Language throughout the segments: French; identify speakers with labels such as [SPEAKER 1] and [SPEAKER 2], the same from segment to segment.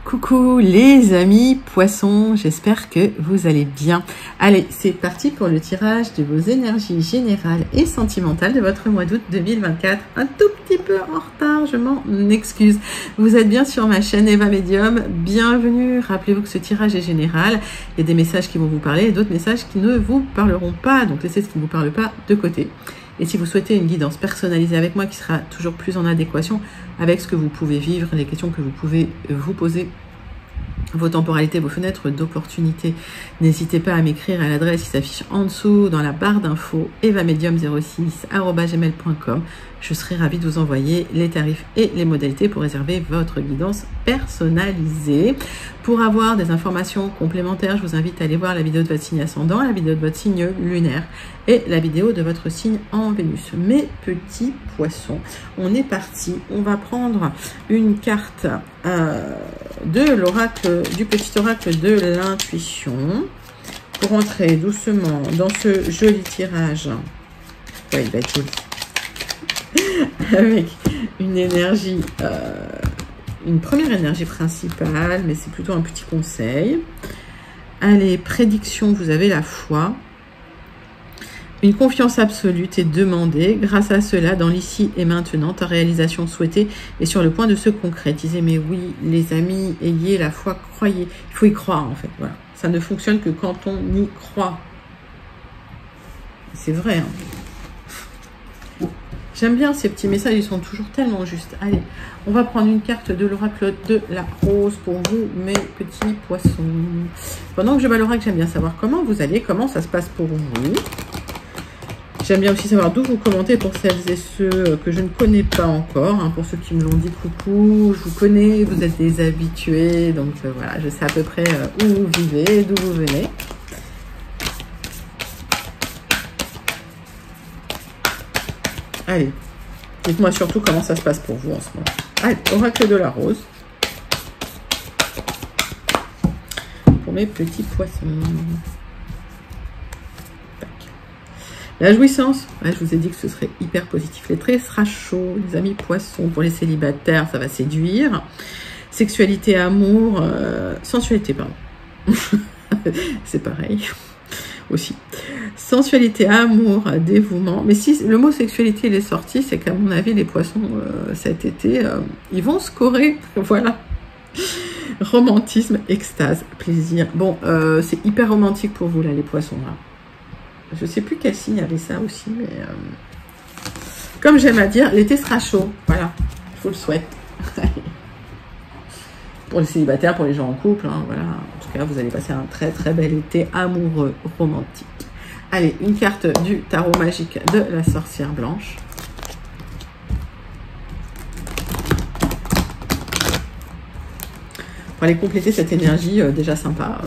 [SPEAKER 1] Coucou les amis poissons, j'espère que vous allez bien. Allez, c'est parti pour le tirage de vos énergies générales et sentimentales de votre mois d'août 2024. Un tout petit peu en retard, je m'en excuse. Vous êtes bien sur ma chaîne Eva Medium, bienvenue. Rappelez-vous que ce tirage est général. Il y a des messages qui vont vous parler et d'autres messages qui ne vous parleront pas. Donc laissez ce qui ne vous parle pas de côté. Et si vous souhaitez une guidance personnalisée avec moi qui sera toujours plus en adéquation avec ce que vous pouvez vivre, les questions que vous pouvez vous poser, vos temporalités, vos fenêtres d'opportunité, n'hésitez pas à m'écrire à l'adresse qui s'affiche en dessous dans la barre d'infos evamedium06@gmail.com. Je serai ravie de vous envoyer les tarifs et les modalités pour réserver votre guidance personnalisée. Pour avoir des informations complémentaires, je vous invite à aller voir la vidéo de votre signe ascendant, la vidéo de votre signe lunaire et la vidéo de votre signe en Vénus. Mes petits poissons, on est parti. On va prendre une carte de l'oracle, du petit oracle de l'intuition pour entrer doucement dans ce joli tirage. Ouais, il va être joli. Avec une énergie, une première énergie principale, mais c'est plutôt un petit conseil. Allez, prédiction, vous avez la foi. Une confiance absolue est demandée. Grâce à cela, dans l'ici et maintenant, ta réalisation souhaitée est sur le point de se concrétiser. Mais oui, les amis, ayez la foi, croyez. Il faut y croire, en fait. Voilà. Ça ne fonctionne que quand on y croit. C'est vrai, hein. J'aime bien ces petits messages, ils sont toujours tellement justes. Allez, on va prendre une carte de l'oracle de la rose pour vous, mes petits poissons. Pendant que je bats l'oracle, j'aime bien savoir comment vous allez, comment ça se passe pour vous. J'aime bien aussi savoir d'où vous commentez pour celles et ceux que je ne connais pas encore. Hein, pour ceux qui me l'ont dit, coucou, je vous connais, vous êtes des habitués. Donc voilà, je sais à peu près où vous vivez, d'où vous venez. Allez, dites-moi surtout comment ça se passe pour vous en ce moment. Allez, oracle de la rose. Pour mes petits poissons. Tac. La jouissance. Ouais, je vous ai dit que ce serait hyper positif. L'été sera chaud, les amis poissons. Pour les célibataires, ça va séduire. Sexualité, amour, sensualité, pardon. C'est pareil aussi. Sensualité, amour, dévouement. Mais si le mot sexualité il est sorti, c'est qu'à mon avis, les poissons, cet été, ils vont scorer. Voilà. Romantisme, extase, plaisir. Bon, c'est hyper romantique pour vous, là, les poissons. Là. Je sais plus quel signe avait ça aussi, mais... comme j'aime à dire, l'été sera chaud. Voilà, je vous le souhaite. Pour les célibataires, pour les gens en couple, hein, voilà. En tout cas, vous allez passer un très très bel été amoureux, romantique. Allez, une carte du tarot magique de la sorcière blanche. Pour aller compléter cette énergie déjà sympa.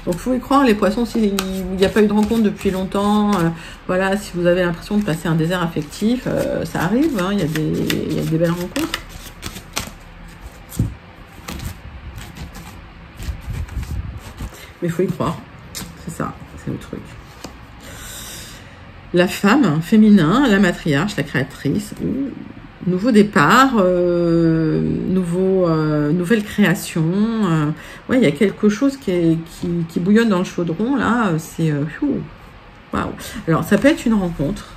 [SPEAKER 1] Donc, il faut y croire, les poissons, s'il n'y a pas eu de rencontre depuis longtemps, voilà, si vous avez l'impression de passer un désert affectif, ça arrive, hein, il y a des belles rencontres. Mais il faut y croire. C'est ça, c'est le truc. La femme, féminin, la matriarche, la créatrice. Nouveau départ, nouvelle création. Ouais, il y a quelque chose qui bouillonne dans le chaudron, là. C'est... waouh. Alors, ça peut être une rencontre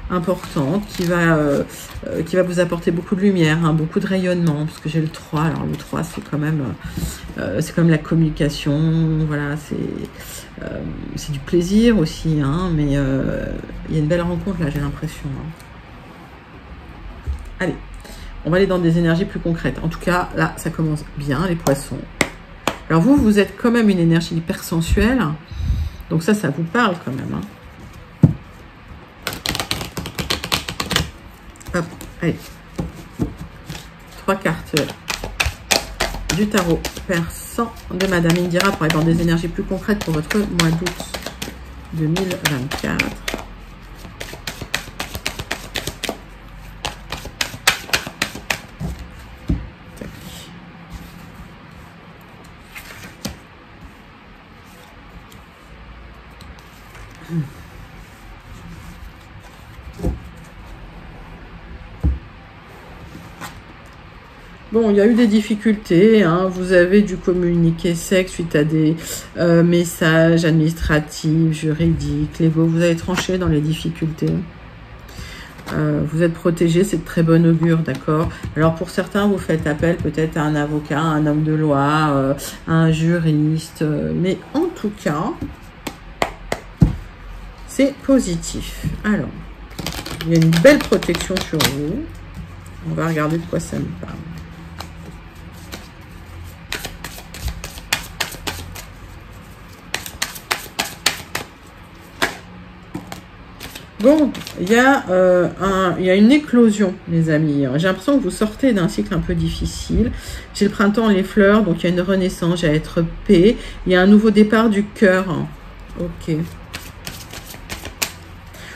[SPEAKER 1] importante qui va vous apporter beaucoup de lumière, hein, beaucoup de rayonnement, parce que j'ai le 3. Alors le 3 c'est quand même la communication, voilà, c'est du plaisir aussi, hein, mais il y a une belle rencontre là, j'ai l'impression, hein. Allez, on va aller dans des énergies plus concrètes. En tout cas là ça commence bien, les poissons. Alors vous êtes quand même une énergie hyper sensuelle, donc ça vous parle quand même, hein. Hop, allez. 3 cartes du tarot persan de Madame Indira pour aller dans des énergies plus concrètes pour votre mois d'août 2024. Bon, il y a eu des difficultés, hein. Vous avez dû communiquer sec suite à des messages administratifs, juridiques, légaux. Vous avez tranché dans les difficultés. Vous êtes protégé, c'est de très bon augure, d'accord? Alors pour certains, vous faites appel peut-être à un avocat, à un homme de loi, à un juriste, mais en tout cas, c'est positif. Alors, il y a une belle protection sur vous. On va regarder de quoi ça me parle. Bon, il y a une éclosion, les amis. J'ai l'impression que vous sortez d'un cycle un peu difficile. J'ai le printemps, les fleurs, donc il y a une renaissance, il y a être paix. Il y a un nouveau départ du cœur. Ok.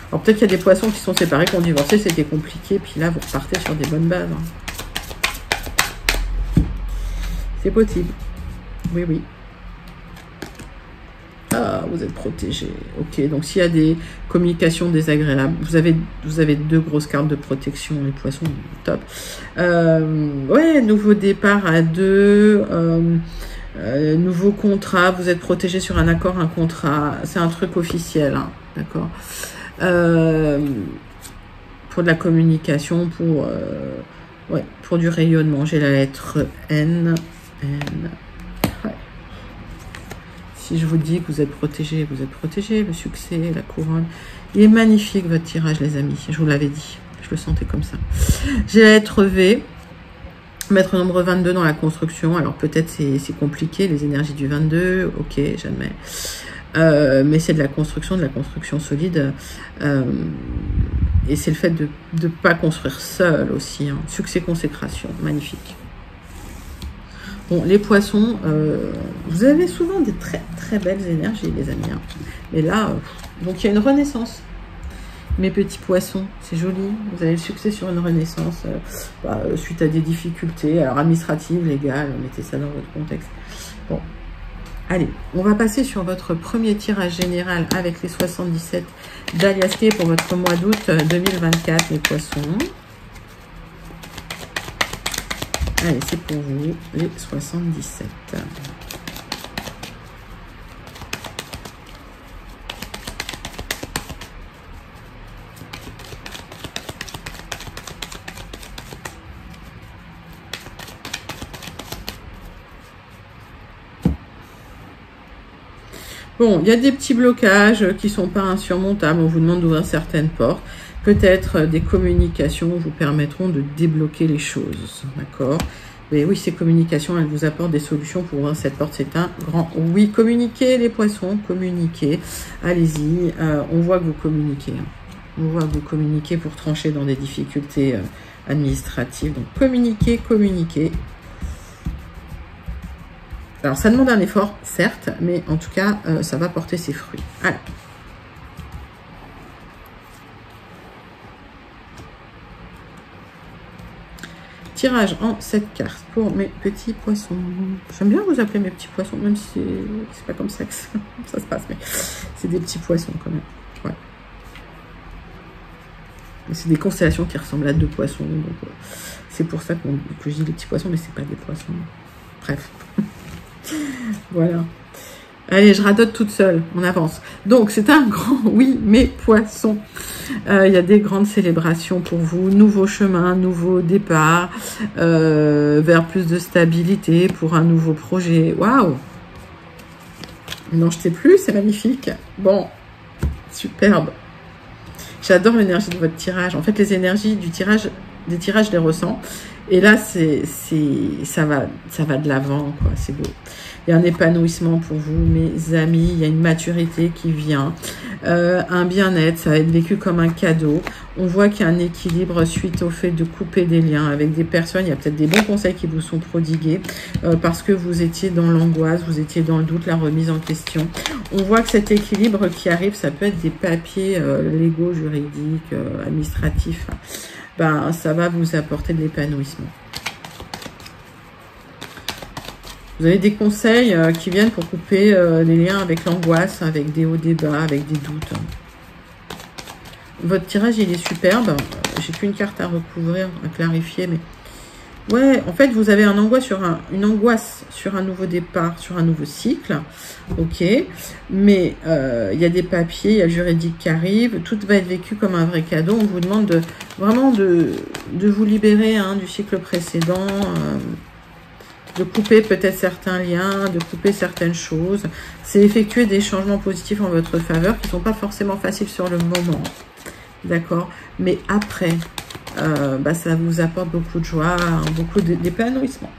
[SPEAKER 1] Alors peut-être qu'il y a des poissons qui sont séparés, qui ont divorcé, c'était compliqué. Puis là, vous repartez sur des bonnes bases. C'est possible. Oui, oui. Ah, vous êtes protégé. Ok, donc s'il y a des communications désagréables, vous avez deux grosses cartes de protection, les poissons, top. Ouais, nouveau départ à deux, nouveau contrat, vous êtes protégé sur un accord, un contrat, c'est un truc officiel, hein, d'accord. Pour de la communication, pour du rayonnement, j'ai la lettre N. Si je vous dis que vous êtes protégé, le succès, la couronne. Il est magnifique votre tirage, les amis. Je vous l'avais dit. Je le sentais comme ça. J'ai la lettre V. Maître nombre 22 dans la construction. Alors peut-être c'est compliqué, les énergies du 22. Ok, j'admets. Mais c'est de la construction solide. Et c'est le fait de ne pas construire seul aussi. Hein. Succès, consécration. Magnifique. Bon, les poissons, vous avez souvent des très très belles énergies, les amis. Hein. Mais là, donc il y a une renaissance. Mes petits poissons, c'est joli. Vous avez le succès sur une renaissance suite à des difficultés, alors administratives, légales, mettez ça dans votre contexte. Bon, allez, on va passer sur votre premier tirage général avec les 77 d'Aliasté pour votre mois d'août 2024, les poissons. Allez, c'est pour vous, les 77. Bon, il y a des petits blocages qui ne sont pas insurmontables. On vous demande d'ouvrir certaines portes. Peut-être des communications vous permettront de débloquer les choses, d'accord? Mais oui, ces communications, elles vous apportent des solutions pour ouvrir cette porte. C'est un grand oui. Communiquez, les poissons, communiquez. Allez-y, on voit que vous communiquez. On voit que vous communiquez pour trancher dans des difficultés administratives. Donc, communiquez, communiquez. Alors, ça demande un effort, certes, mais en tout cas, ça va porter ses fruits. Alors. Tirage en 7 cartes pour mes petits poissons. J'aime bien vous appeler mes petits poissons, même si c'est pas comme ça que ça se passe, mais c'est des petits poissons quand même. Ouais. C'est des constellations qui ressemblent à deux poissons, donc c'est pour ça que je dis des petits poissons, mais c'est pas des poissons. Bref. Voilà. Allez, je radote toute seule, on avance. Donc, c'est un grand oui, mes poissons. Il y a des grandes célébrations pour vous. Nouveau chemin, nouveau départ, vers plus de stabilité pour un nouveau projet. Waouh! N'en jetez plus, c'est magnifique. Bon, superbe. J'adore l'énergie de votre tirage. En fait, les énergies du tirage, des tirages, je les ressens. Et là, ça va de l'avant, quoi. C'est beau. Il y a un épanouissement pour vous, mes amis. Il y a une maturité qui vient. Un bien-être, ça va être vécu comme un cadeau. On voit qu'il y a un équilibre suite au fait de couper des liens avec des personnes. Il y a peut-être des bons conseils qui vous sont prodigués parce que vous étiez dans l'angoisse, vous étiez dans le doute, la remise en question. On voit que cet équilibre qui arrive, ça peut être des papiers légaux, juridiques, administratifs. Ben, ça va vous apporter de l'épanouissement. Vous avez des conseils qui viennent pour couper les liens avec l'angoisse, avec des hauts, des bas, avec des doutes. Votre tirage, il est superbe. J'ai qu'une carte à recouvrir, à clarifier, mais Ouais, en fait, vous avez une angoisse sur un nouveau départ, sur un nouveau cycle, ok, mais il y a des papiers, il y a le juridique qui arrive, tout va être vécu comme un vrai cadeau. On vous demande vraiment de vous libérer hein, du cycle précédent, de couper peut-être certains liens, de couper certaines choses. C'est effectuer des changements positifs en votre faveur qui ne sont pas forcément faciles sur le moment, d'accord, mais après... ça vous apporte beaucoup de joie, beaucoup d'épanouissement.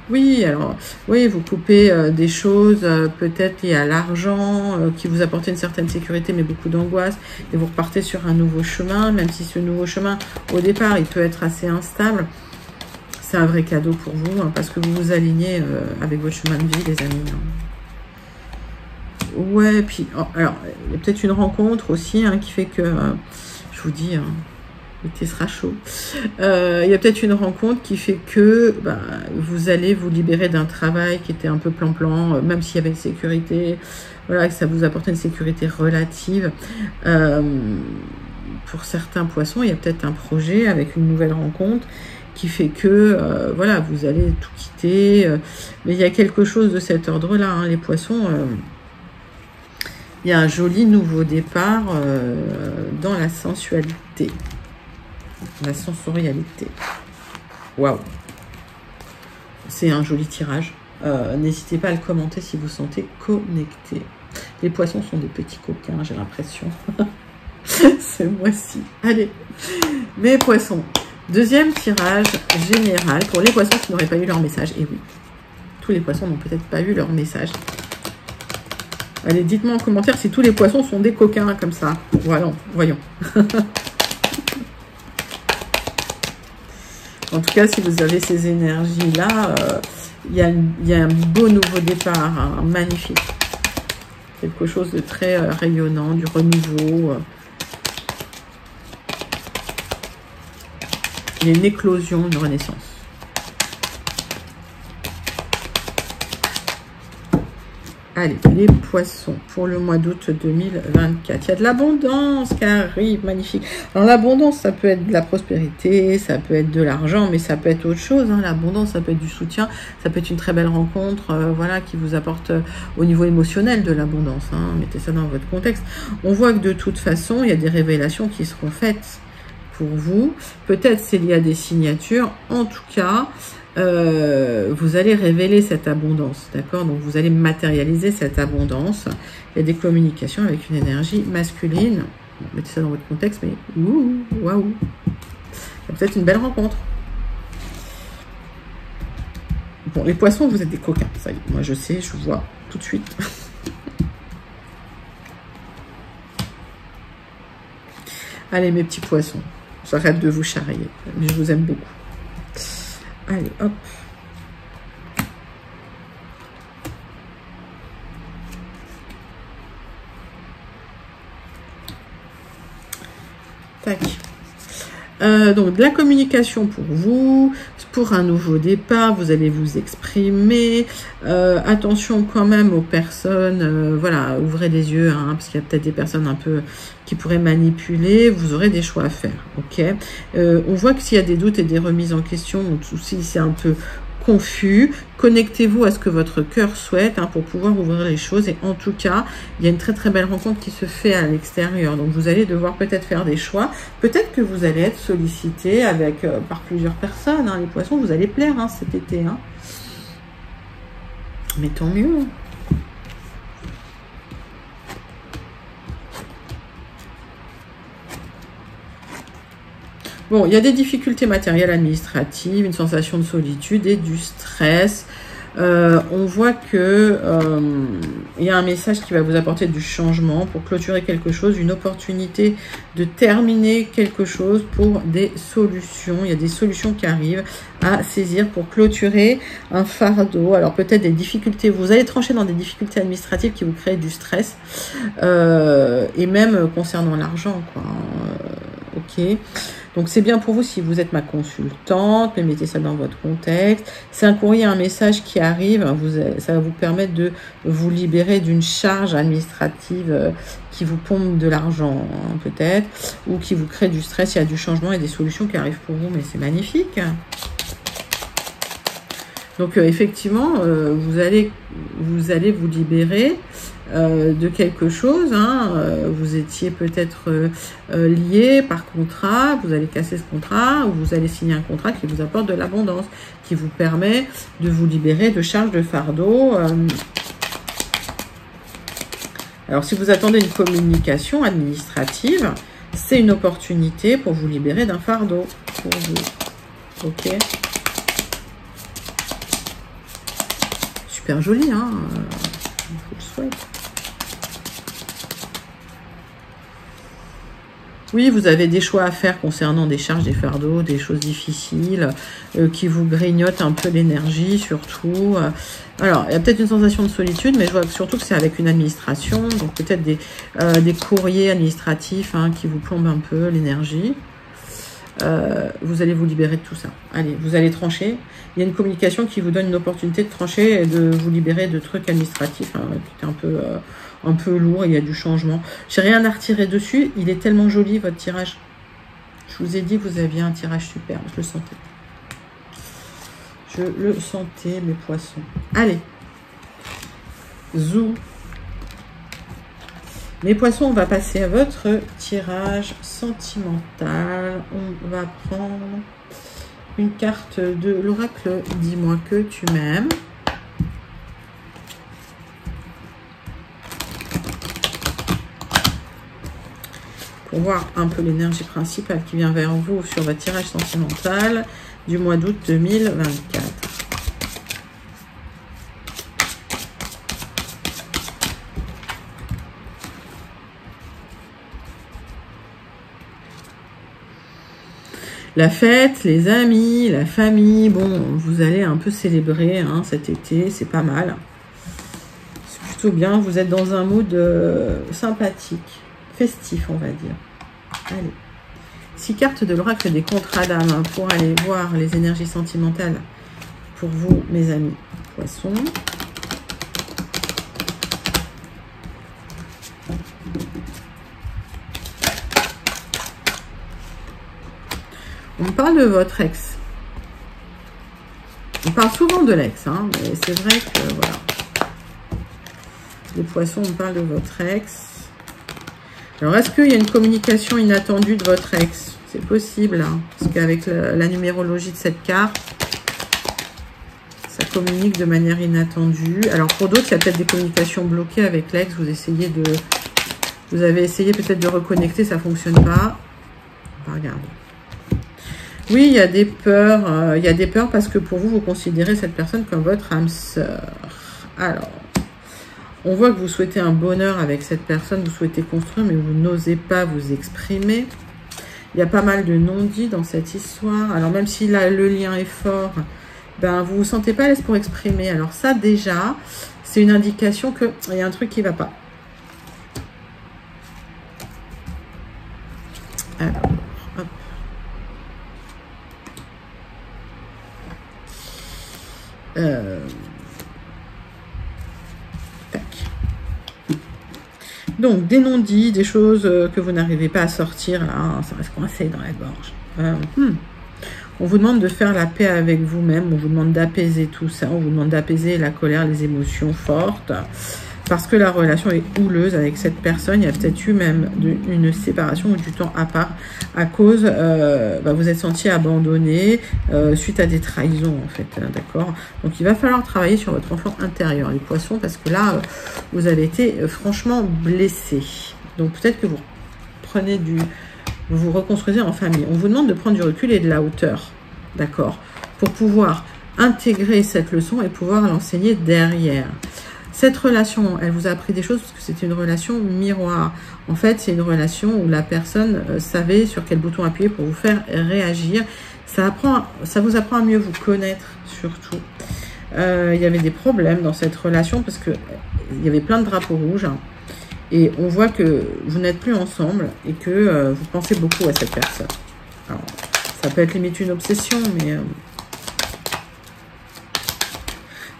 [SPEAKER 1] Oui, alors, oui, vous coupez des choses peut-être liées à l'argent, qui vous apportent une certaine sécurité, mais beaucoup d'angoisse, et vous repartez sur un nouveau chemin, même si ce nouveau chemin, au départ, il peut être assez instable. C'est un vrai cadeau pour vous, hein, parce que vous vous alignez avec votre chemin de vie, les amis. Hein. Ouais, puis, alors, il y a peut-être une rencontre aussi hein, qui fait que... je vous dis, hein, l'été sera chaud. Il y a peut-être une rencontre qui fait que vous allez vous libérer d'un travail qui était un peu plan-plan, même s'il y avait une sécurité, voilà, que ça vous apporte une sécurité relative. Pour certains poissons, il y a peut-être un projet avec une nouvelle rencontre qui fait que, voilà, vous allez tout quitter. Mais il y a quelque chose de cet ordre-là, hein, les poissons... il y a un joli nouveau départ dans la sensualité, la sensorialité. Waouh! C'est un joli tirage. N'hésitez pas à le commenter si vous sentez connecté. Les poissons sont des petits coquins, j'ai l'impression. Ce mois-ci. Allez, mes poissons. Deuxième tirage général pour les poissons qui n'auraient pas eu leur message. Et oui, tous les poissons n'ont peut-être pas eu leur message. Allez, dites-moi en commentaire si tous les poissons sont des coquins comme ça. Voilà, voyons. En tout cas, si vous avez ces énergies-là, il y a un beau nouveau départ, hein, magnifique. Quelque chose de très rayonnant, du renouveau. Il y a une éclosion, une renaissance. Allez, les poissons pour le mois d'août 2024. Il y a de l'abondance qui arrive, magnifique. Alors l'abondance, ça peut être de la prospérité, ça peut être de l'argent, mais ça peut être autre chose. Hein. L'abondance, ça peut être du soutien, ça peut être une très belle rencontre, voilà, qui vous apporte au niveau émotionnel de l'abondance. Hein. Mettez ça dans votre contexte. On voit que de toute façon, il y a des révélations qui seront faites pour vous. Peut-être c'est lié à des signatures. En tout cas... vous allez révéler cette abondance, d'accord? Donc, vous allez matérialiser cette abondance. Il y a des communications avec une énergie masculine. Bon, mettez ça dans votre contexte, mais waouh! Il y a peut-être une belle rencontre. Bon, les poissons, vous êtes des coquins. Ça y est, moi, je sais, je vois tout de suite. Allez, mes petits poissons, j'arrête de vous charrier, mais je vous aime beaucoup. Allez, hop. Tac. Donc, de la communication pour vous, pour un nouveau départ, vous allez vous exprimer. Attention quand même aux personnes, voilà, ouvrez les yeux, hein, parce qu'il y a peut-être des personnes un peu qui pourraient manipuler. Vous aurez des choix à faire, ok? On voit que s'il y a des doutes et des remises en question, ou si c'est un peu confus, connectez-vous à ce que votre cœur souhaite hein, pour pouvoir ouvrir les choses. Et en tout cas, il y a une très très belle rencontre qui se fait à l'extérieur. Donc vous allez devoir peut-être faire des choix. Peut-être que vous allez être sollicité avec par plusieurs personnes. Hein. Les poissons, vous allez plaire hein, cet été. Hein. Mais tant mieux. Bon, il y a des difficultés matérielles, administratives, une sensation de solitude et du stress. On voit que il y a un message qui va vous apporter du changement pour clôturer quelque chose, une opportunité de terminer quelque chose pour des solutions. Il y a des solutions qui arrivent à saisir pour clôturer un fardeau. Alors peut-être des difficultés, vous allez trancher dans des difficultés administratives qui vous créent du stress et même concernant l'argent, quoi. Ok. Donc c'est bien pour vous si vous êtes ma consultante, mais mettez ça dans votre contexte. C'est un courrier, un message qui arrive, ça va vous permettre de vous libérer d'une charge administrative qui vous pompe de l'argent, hein, peut-être, ou qui vous crée du stress. Il y a du changement et des solutions qui arrivent pour vous, mais c'est magnifique. Donc effectivement, vous allez vous libérer de quelque chose, hein. Vous étiez peut-être lié par contrat, vous allez casser ce contrat, ou vous allez signer un contrat qui vous apporte de l'abondance, qui vous permet de vous libérer de charges de fardeau. Alors si vous attendez une communication administrative, c'est une opportunité pour vous libérer d'un fardeau pour vous. Ok. Super joli, hein. Je vous le souhaite. Oui, vous avez des choix à faire concernant des charges, des fardeaux, des choses difficiles qui vous grignotent un peu l'énergie, surtout. Alors, il y a peut-être une sensation de solitude, mais je vois surtout que c'est avec une administration, donc peut-être des courriers administratifs hein, qui vous plombent un peu l'énergie. Vous allez vous libérer de tout ça. Allez, vous allez trancher. Il y a une communication qui vous donne une opportunité de trancher et de vous libérer de trucs administratifs hein, qui étaient un peu lourd, il y a du changement. J'ai rien à retirer dessus, il est tellement joli votre tirage. Je vous ai dit que vous aviez un tirage superbe, je le sentais. Je le sentais, mes poissons. Allez, zou. Mes poissons, on va passer à votre tirage sentimental. On va prendre une carte de l'oracle. Dis-moi que tu m'aimes. Pour voir un peu l'énergie principale qui vient vers vous sur votre tirage sentimental du mois d'août 2024. La fête, les amis, la famille, bon, vous allez un peu célébrer hein, cet été, c'est pas mal. C'est plutôt bien, vous êtes dans un mood sympathique. Festif, on va dire. Allez. 6 cartes de l'oracle des contrats d'âme hein, pour aller voir les énergies sentimentales pour vous, mes amis poissons. On parle de votre ex. On parle souvent de l'ex, hein, mais c'est vrai que voilà. Les poissons, on parle de votre ex. Alors, est-ce qu'il y a une communication inattendue de votre ex? C'est possible, hein, parce qu'avec la numérologie de cette carte, ça communique de manière inattendue. Alors, pour d'autres, il y a peut-être des communications bloquées avec l'ex. Vous avez essayé peut-être de reconnecter, ça ne fonctionne pas. On va regarder. Oui, il y a des peurs, parce que pour vous, vous considérez cette personne comme votre âme sœur. Alors, on voit que vous souhaitez un bonheur avec cette personne, vous souhaitez construire, mais vous n'osez pas vous exprimer. Il y a pas mal de non-dits dans cette histoire. Alors, même si là, le lien est fort, ben, vous ne vous sentez pas à l'aise pour exprimer. Alors ça, déjà, c'est une indication qu'il y a un truc qui ne va pas. Alors, hop. Tac. Donc, des non-dits, des choses que vous n'arrivez pas à sortir, là, ça reste coincé dans la gorge. On vous demande de faire la paix avec vous-même, on vous demande d'apaiser tout ça, on vous demande d'apaiser la colère, les émotions fortes, parce que la relation est houleuse avec cette personne. Il y a peut-être eu même une séparation ou du temps à part à cause, vous êtes senti abandonné suite à des trahisons en fait, d'accord. Donc il va falloir travailler sur votre enfant intérieur, les poissons, parce que là, vous avez été franchement blessé. Donc peut-être que vous vous reconstruisez en famille. On vous demande de prendre du recul et de la hauteur, d'accord, pour pouvoir intégrer cette leçon et pouvoir l'enseigner derrière. Cette relation, elle vous a appris des choses parce que c'est une relation miroir. En fait, c'est une relation où la personne savait sur quel bouton appuyer pour vous faire réagir. Ça vous apprend à mieux vous connaître, surtout. Il y avait des problèmes dans cette relation parce que il y avait plein de drapeaux rouges. Hein, et on voit que vous n'êtes plus ensemble et que vous pensez beaucoup à cette personne. Alors, ça peut être limite une obsession, mais...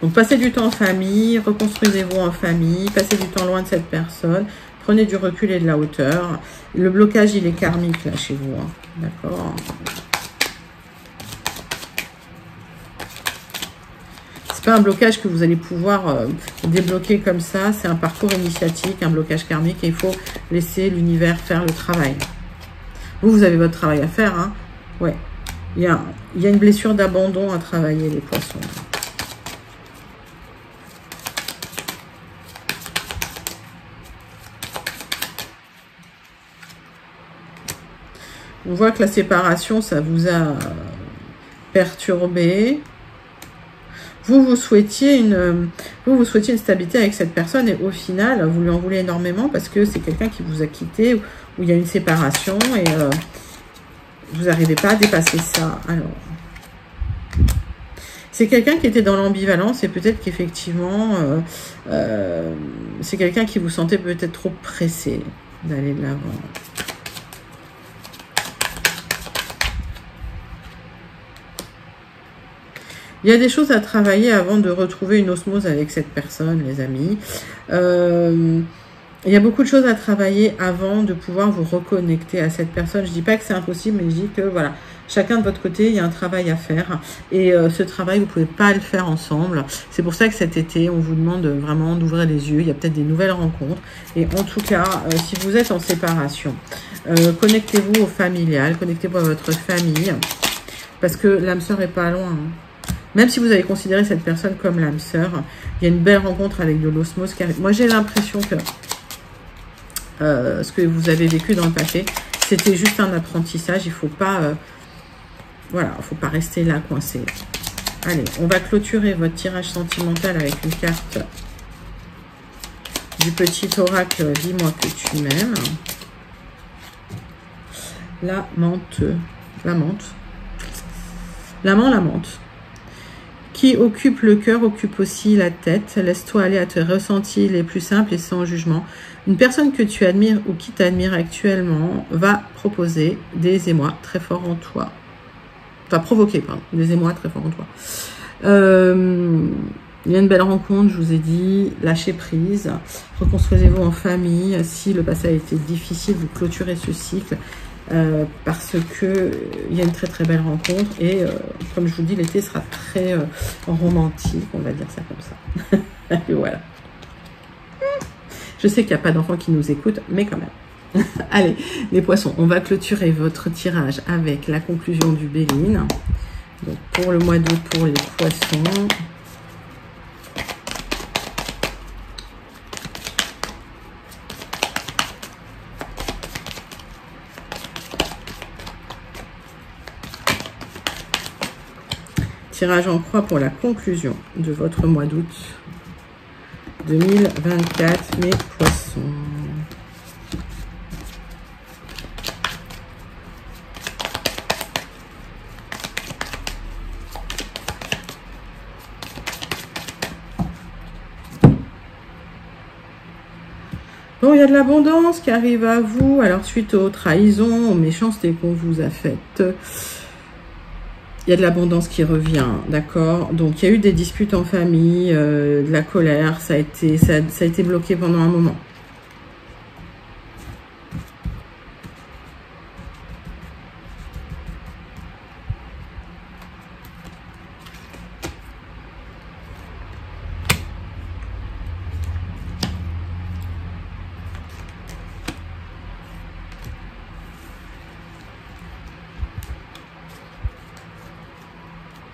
[SPEAKER 1] Donc, passez du temps en famille, reconstruisez-vous en famille, passez du temps loin de cette personne, prenez du recul et de la hauteur. Le blocage, il est karmique, là, chez vous. Hein. D'accord? C'est pas un blocage que vous allez pouvoir débloquer comme ça. C'est un parcours initiatique, un blocage karmique, et il faut laisser l'univers faire le travail. Vous avez votre travail à faire, hein? Ouais. Il y a une blessure d'abandon à travailler, les poissons. On voit que la séparation, ça vous a perturbé. Vous souhaitiez une stabilité avec cette personne et au final, vous lui en voulez énormément parce que c'est quelqu'un qui vous a quitté, où il y a une séparation et vous n'arrivez pas à dépasser ça. Alors, c'est quelqu'un qui était dans l'ambivalence et peut-être qu'effectivement, c'est quelqu'un qui vous sentait peut-être trop pressé d'aller de l'avant. Il y a des choses à travailler avant de retrouver une osmose avec cette personne, les amis. Il y a beaucoup de choses à travailler avant de pouvoir vous reconnecter à cette personne. Je dis pas que c'est impossible, mais je dis que voilà, chacun de votre côté, il y a un travail à faire. Et ce travail, vous pouvez pas le faire ensemble. C'est pour ça que cet été, on vous demande vraiment d'ouvrir les yeux. Il y a peut-être des nouvelles rencontres. Et en tout cas, si vous êtes en séparation, connectez-vous au familial, connectez-vous à votre famille. Parce que l'âme sœur est pas loin, hein. Même si vous avez considéré cette personne comme l'âme sœur, il y a une belle rencontre avec de l'osmose qui arrive. Moi, j'ai l'impression que ce que vous avez vécu dans le passé, c'était juste un apprentissage. Il faut pas, voilà, il faut pas rester là coincé. Allez, on va clôturer votre tirage sentimental avec une carte du petit oracle. Dis-moi que tu m'aimes. La menthe. L'amant. Qui occupe le cœur, occupe aussi la tête. Laisse-toi aller à tes ressentis les plus simples et sans jugement. Une personne que tu admires ou qui t'admire actuellement va proposer des émois très forts en toi. Va provoquer, pardon, des émois très forts en toi. Il y a une belle rencontre, je vous ai dit. Lâchez prise. Reconstruisez-vous en famille. Si le passé a été difficile, vous clôturez ce cycle. Parce que il y a une très très belle rencontre et comme je vous dis, l'été sera très romantique, on va dire ça comme ça. Et voilà. Je sais qu'il n'y a pas d'enfants qui nous écoutent, mais quand même. Allez, les poissons, on va clôturer votre tirage avec la conclusion du Béline. Donc pour le mois d'août, pour les poissons. Tirage en croix pour la conclusion de votre mois d'août 2024, mes poissons. Bon, il y a de l'abondance qui arrive à vous. Alors, suite aux trahisons, aux méchancetés qu'on vous a faites, il y a de l'abondance qui revient, d'accord? Donc, il y a eu des disputes en famille, de la colère, ça a été bloqué pendant un moment.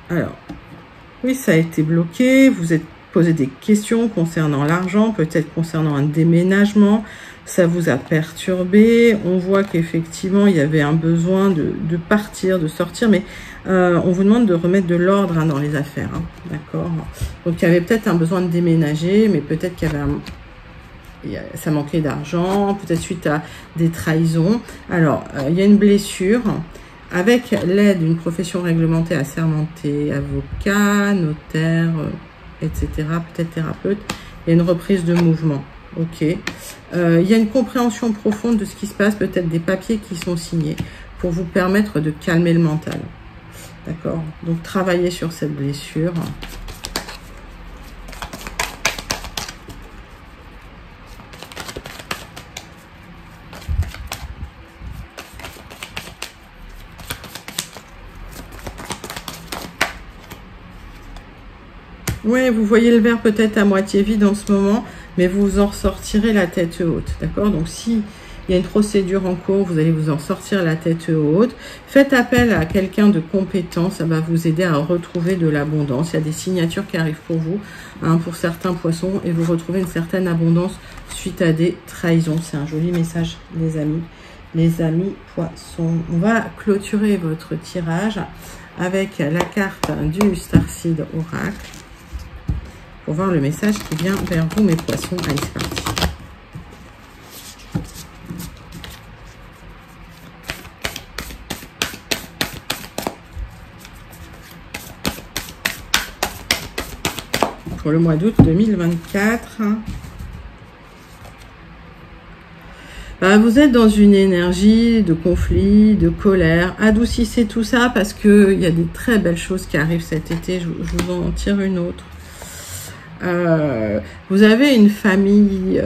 [SPEAKER 1] Alors, oui, ça a été bloqué. Vous êtes posé des questions concernant l'argent, peut-être concernant un déménagement. Ça vous a perturbé. On voit qu'effectivement, il y avait un besoin de partir, de sortir. Mais on vous demande de remettre de l'ordre dans les affaires. Hein, d'accord? Donc, il y avait peut-être un besoin de déménager, mais peut-être qu'il y avait ça manquait d'argent, peut-être suite à des trahisons. Alors, il y a une blessure. Avec l'aide d'une profession réglementée assermentée, avocat, notaire, etc., peut-être thérapeute, il y a une reprise de mouvement. Ok. Il y a une compréhension profonde de ce qui se passe, peut-être des papiers qui sont signés. pour vous permettre de calmer le mental. D'accord? Donc, travaillez sur cette blessure. Ouais, vous voyez le verre peut-être à moitié vide en ce moment, mais vous en ressortirez la tête haute, d'accord? Donc, si il y a une procédure en cours, vous allez vous en sortir la tête haute. Faites appel à quelqu'un de compétent, ça va vous aider à retrouver de l'abondance. Il y a des signatures qui arrivent pour vous, hein, pour certains poissons, et vous retrouvez une certaine abondance suite à des trahisons. C'est un joli message, les amis poissons. On va clôturer votre tirage avec la carte du Starseed Oracle, pour voir le message qui vient vers vous, mes poissons. Allez, c'est parti. Pour le mois d'août 2024. Vous êtes dans une énergie de conflit, de colère. Adoucissez tout ça parce qu'il y a des très belles choses qui arrivent cet été. Je vous en tire une autre. Vous avez une famille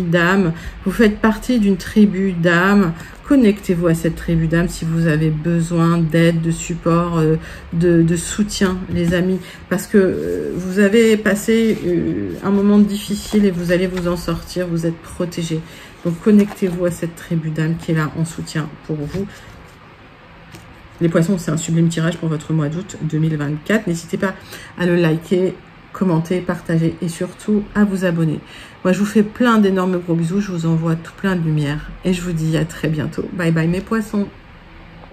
[SPEAKER 1] d'âmes, vous faites partie d'une tribu d'âmes. Connectez-vous à cette tribu d'âmes si vous avez besoin d'aide, de support, de soutien, les amis, parce que vous avez passé un moment difficile et vous allez vous en sortir, vous êtes protégés. Donc connectez-vous à cette tribu d'âmes qui est là en soutien pour vous. Les poissons, c'est un sublime tirage pour votre mois d'août 2024. N'hésitez pas à le liker, commenter, partager et surtout à vous abonner. Moi, je vous fais plein d'énormes gros bisous. Je vous envoie tout plein de lumière et je vous dis à très bientôt. Bye bye mes poissons.